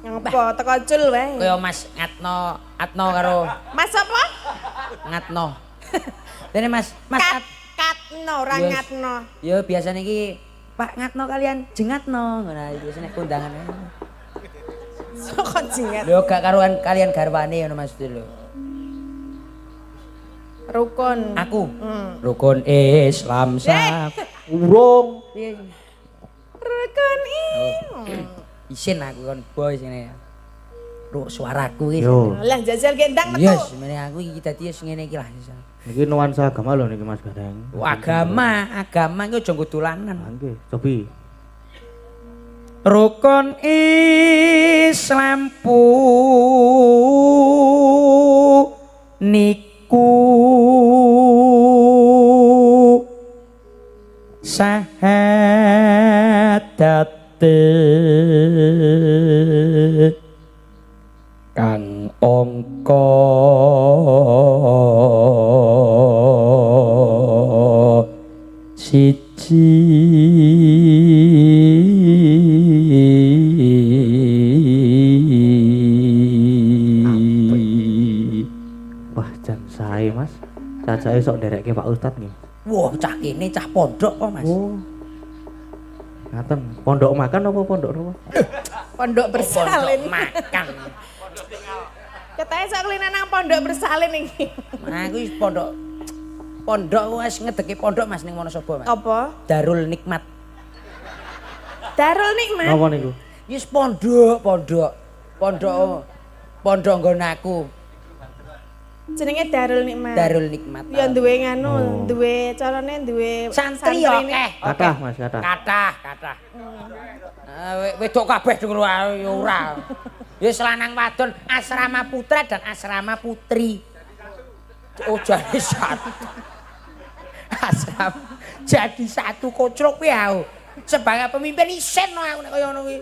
ngapa teko cul wae kaya Mas Atno karo Mas apa Ngatno. Dene Mas katno ora Yes. ngatno Ya biasanya iki Pak Ngatno kalian Jengatno. Nah, biasanya kondangan. saka jinget Lho gak karuan kalian garwane ngono Mas lho. rukun Aku rukun Islam sak. Urung. Piye? rukun Isin aku kon boy sini. Ruk suaraku iki. Yo. lah jajal gendang metu Yes, semene aku iki dadi wis ngene iki lah. Niki nuansa agama lho niki Mas Gareng. Agama iki aja nggo dolanan. Nggih, cobi. Rukun Islam niku sahadate kang angka siji. Wah, jan sae Mas. Cacake sok nderekke Pak Ustad nggih. Wah, cah kene cah pondok kok, Mas. Oh. Ngaten, pondok makan apa pondok apa? pondok bersalin Pondok makan. katanya sok kelina nang pondok bersalin iki Nah, aku wis pondok wis ngedeki pondok Mas ning Wonosobo, Mas. apa Darul Nikmat. Darul Nikmat Napa niku? Wis pondok nggon aku. jenenge Darul Nikmat Darul Nikmat. ya duwe nganu duwe carane duwe Santri ya akeh. Kathah Mas, kathah. Kathah. Wedok kabeh denger wae ya ora. Ya lanang wadon asrama putra dan asrama putri. Oh jadi satu. Asrama jadi satu kocrok kuwi aku. Sebagai pemimpin isen no aku nek kaya ngono kuwi.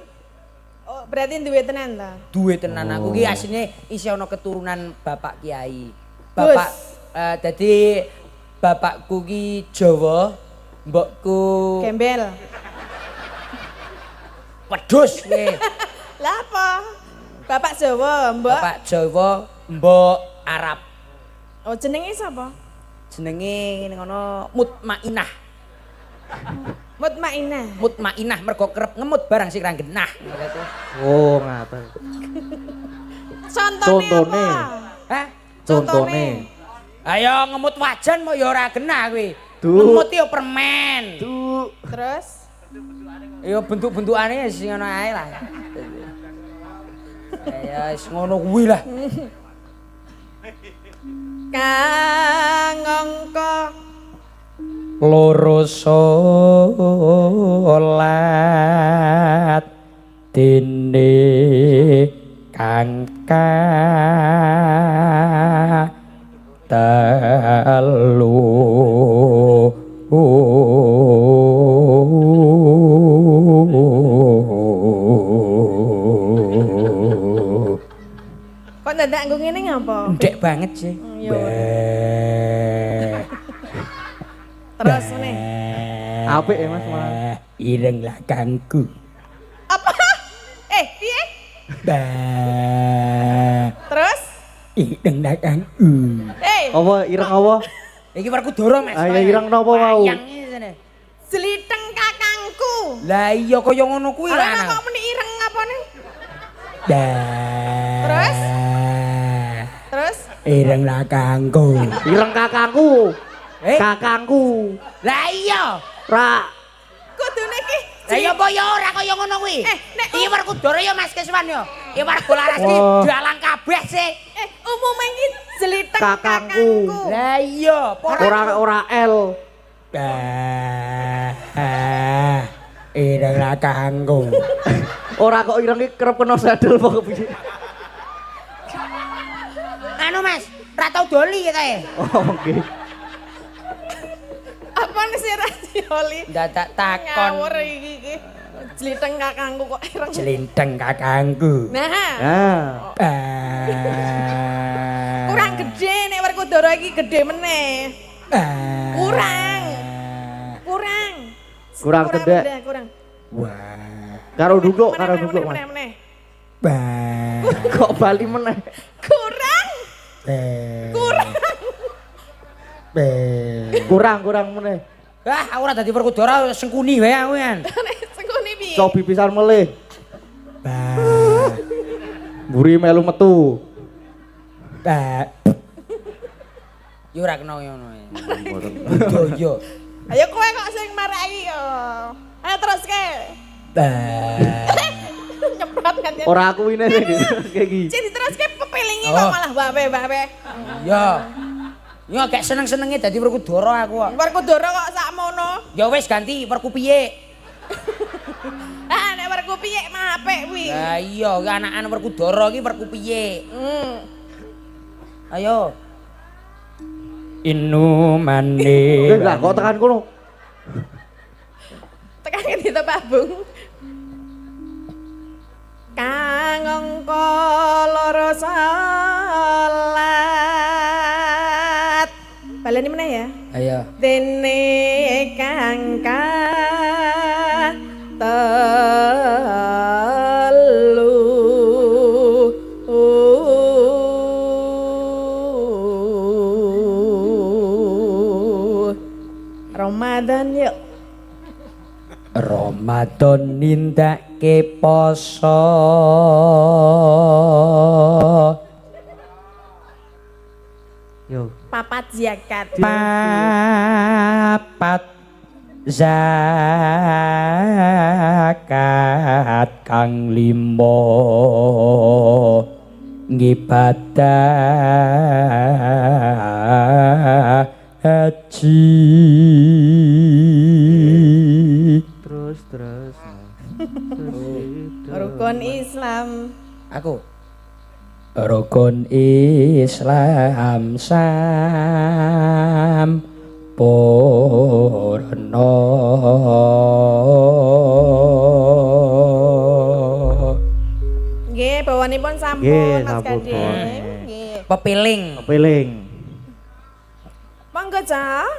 oh berarti duwe tenan ta Duwe tenan aku ki asline isi ana keturunan bapak kiai. Bapak dadi bapakku ki Jawa, mbokku gembel wedhus kuwi. lah apa bapak Jawa mbok Bapak Jawa, mbok Arab. oh jenenge sapa Jenenge ngene ngono Mutmainah. Mutmainah mergo kerep ngemut barang sing ra genah. Oh, ngaten. contone apa Hah? Contone. Ayo ngemut wajan mau ya ora genah kuwi. Duh. Ngemut ya permen. terus Ya bentuk-bentukane sing ngono ae lah. Ya wis ngono kuwi lah. kang angka Loro salat dene kang telu Kok dadak nggo ngene ngapa? Ndek banget sih. Yo. Terus nih. Apik ya Mas Mas. Ireng lakangku. Apa? Piye? Terus? Ireng lakangku. Apa ireng apa? Iki Werkudara Mas. Ayo ireng napa mau? Yang ini sini. Jeliteng kakangku. Lah iya kaya ngono kuwi Lah lah. kok meni ireng apa nih? Terus? Terus? Ireng lakangku. Ireng kakangku. Kakangku. Lah iya. Ra. Kudune iki. Lah iya apa ya ora kaya ngono kuwi? nek Iki Werkudara ya Mas Keswan ya. Iki warga laras iki dalang kabeh sih. Umume iki jeliteng Kakangku. kakangku. Lah iya, Ora L. Ireng lakangku. Ora kok ireng iki kerep kena sadel apa kepiye? Anu Mas, ra tau doli kae. Oh, oke. Apa nih sih rasioli? Dadak takon. Ngawur iki. Jeliteng kakangku kok ireng. Jelinteng kakangku. Nah. Kurang gede nek Werkudara iki gede meneh. Kurang. Kurang cedek. Kurang. Wah. Karo duguk, karo duguk Mas. Meneh. Kok bali meneh? Kurang. Kurang meneh. Ah, aku ora dadi Werkudara sengkuni wae aku kan. Sengkuni piye? Cobi pisan melih. Mburi melu metu. Yo ora kena ngono. Yo. Ayo kowe kok sing maraki yo. Ayo teruske. Nyemprot kan ya. Ora aku ini sing kayak iki. Sing diteruske pepelingi kok malah bape. Yo. Yo gak seneng-senenge dadi Werkudara aku kok. Werkudara kok sakmono. Ya wis ganti Werku piye? Nek werku piye mah apik kuwi. Lah iya, anakan Werkudara iki Werku piye? Ayo. Inu mane. Lah kok tekan kono. Tekan ngendi to Pak Bung? Kang angka loro salat. Baleni meneh ya. Ayo. Dene kang Ramadan yuk. Ramadan nindake poso. Yo. Papat zakat. Papat zakat kang limo ngibadah haji. Terus. Rukun Islam. Aku rukun Islam sampurna. Nggih, bawanipun sampun Nggih, Mas sampun. Gading. Nggih. Pepiling. Monggo, Cak.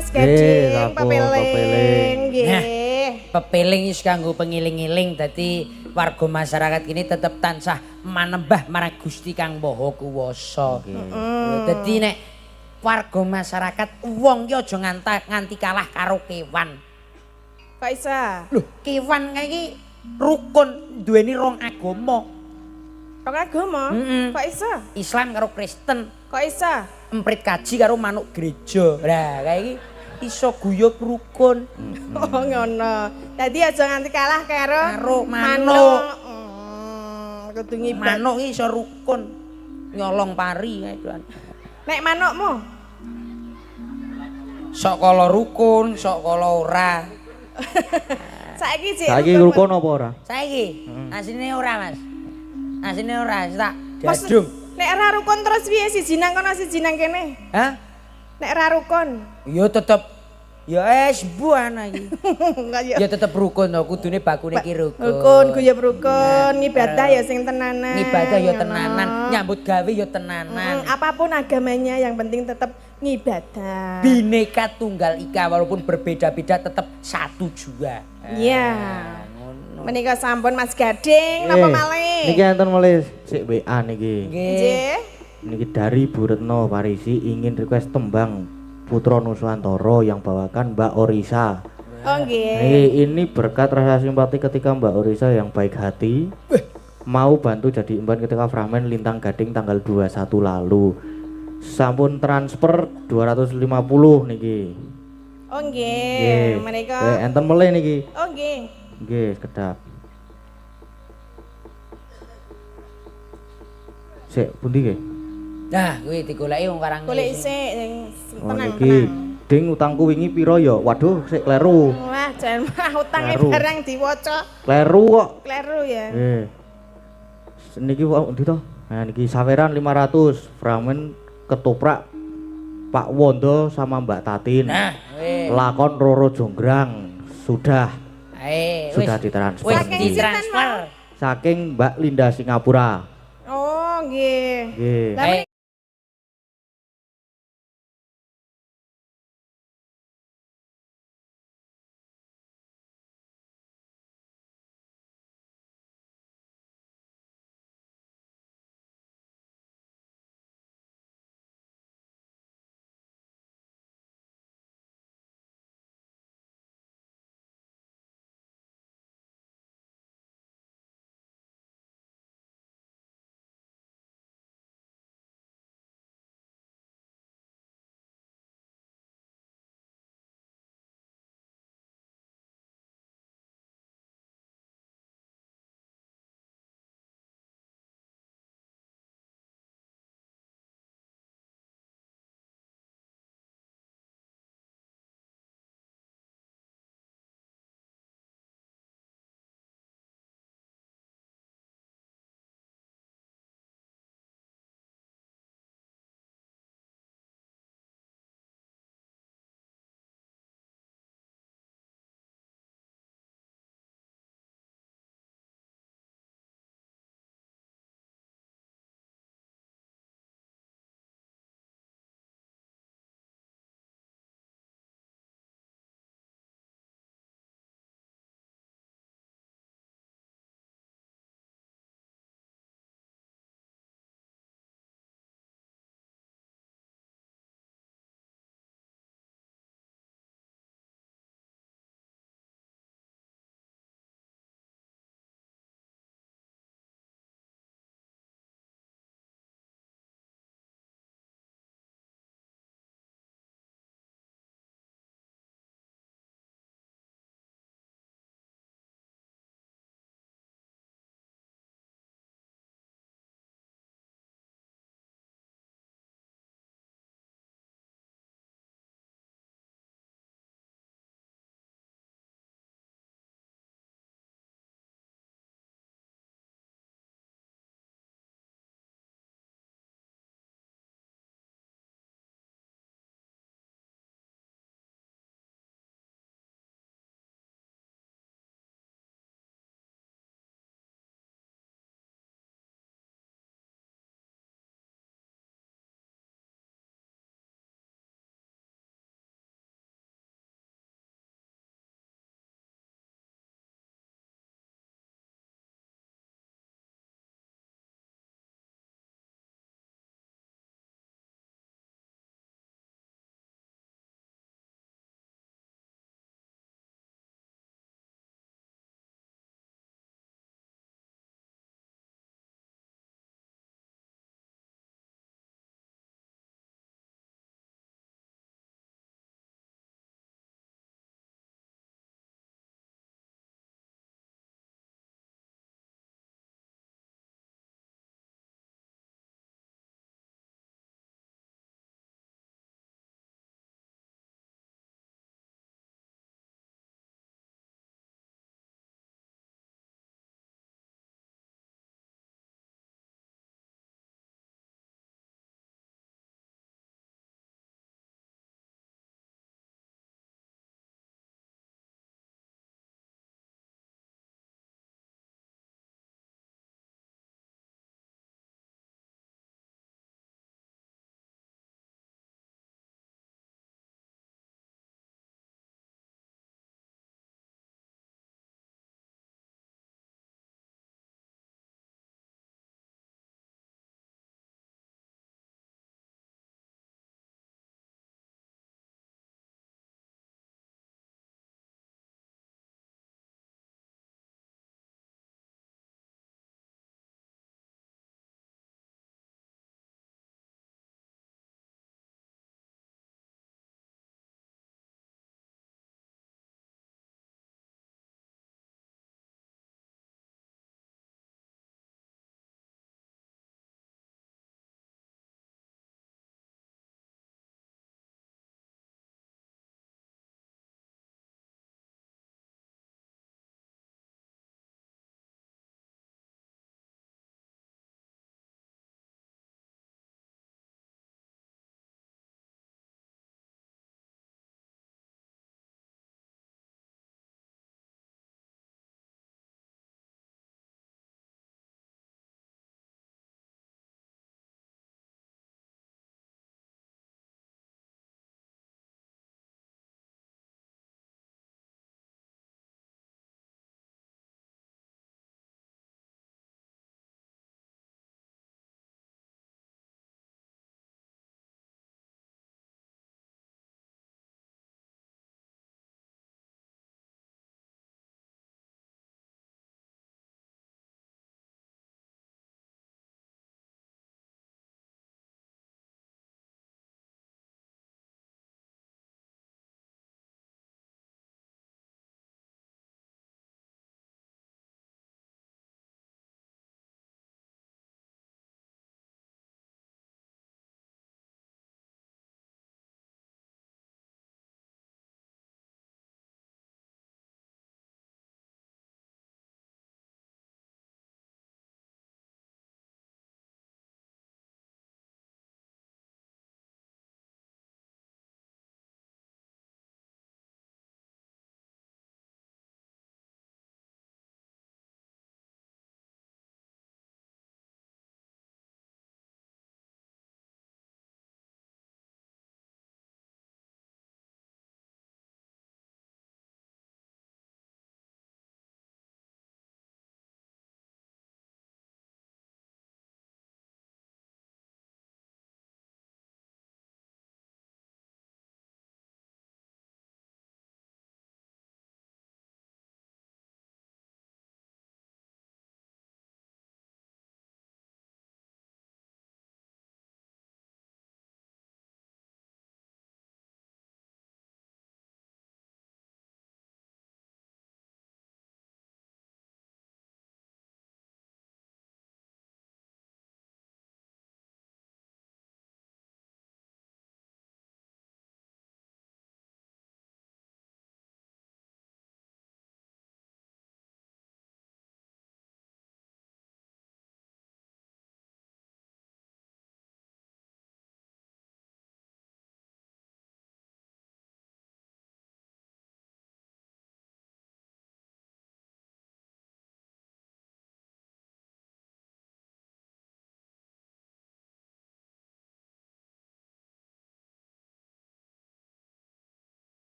Mas Nggih, Gading, sampun, pepiling, pepiling. nggih. Pepiling wis kanggo pengiling-iling dadi warga masyarakat kini tetep tansah manembah marang Gusti Kang Maha Kuwasa. Dadi nek warga masyarakat wong ki aja nganti kalah karo kewan. Kok iso? Lho, kewan kae iki rukun duweni rong agama. Kok agama? Mm-mm. Kok iso? Islam karo Kristen, Kok iso? emprit kaji karo manuk gereja. Lah, kae iki iso guyub rukun. Oh ngono. Dadi aja nganti kalah karo manuk. Kudu ngibat. Manuk iki iso rukun. Nyolong pari kae doan. Nek manukmu Sok kala rukun, sok kala ora. saiki sik Saiki rukun apa ora? Saiki asine ora, Mas. Asine ora, wis tak Mas, dadung. nek ora rukun terus piye siji nang kono siji nang kene? Hah? Nek ora rukun. Ya tetep ya buana iki. Enggak ya. Ya tetep rukun to, kudune bakune iki rukun. Rukun, guyub rukun, ibadah ya sing tenanan. Ngibadah ya ngono. tenanan, nyambut gawe ya tenanan. Apapun agamanya yang penting tetap ngibadah. Bineka Tunggal Ika walaupun berbeda-beda tetap satu jua. Iya. Ngono. Menika sampun Mas Gading napa malih? Niki enten malih sik WA niki. Nggih. Nggih. Niki dari Bu Retno Parisi ingin request tembang Putra Nuswantara yang bawakan Mbak Orisa. Oh nggih. Ini berkat rasa simpati ketika Mbak Orisa yang baik hati mau bantu jadi imban ketika Fragmen Lintang Gading tanggal 21 lalu. Sampun transfer 250 niki. Oh nggih. Menika. Enten meleh niki. Oh nggih. Nggih, kedap. Sik pundi nggih? Nah, kuwi digoleki wong karang. Golek isik sing Oh tenang. niki ding utangku wingi pira ya? Waduh, sik kleru. Wah, jan mah utange Kleru. barang diwaca. Kleru kok. Kleru ya. Niki wau ndi to? Nah niki saweran 500, Fragmen ketoprak Pak Wondo sama Mbak Tatin. Nah, wis. Lakon Roro Jonggrang sudah Sudah ditransfer. Wis Saking niki. ditransfer. Saking Mbak Linda Singapura. Oh nggih. Nggih. Lah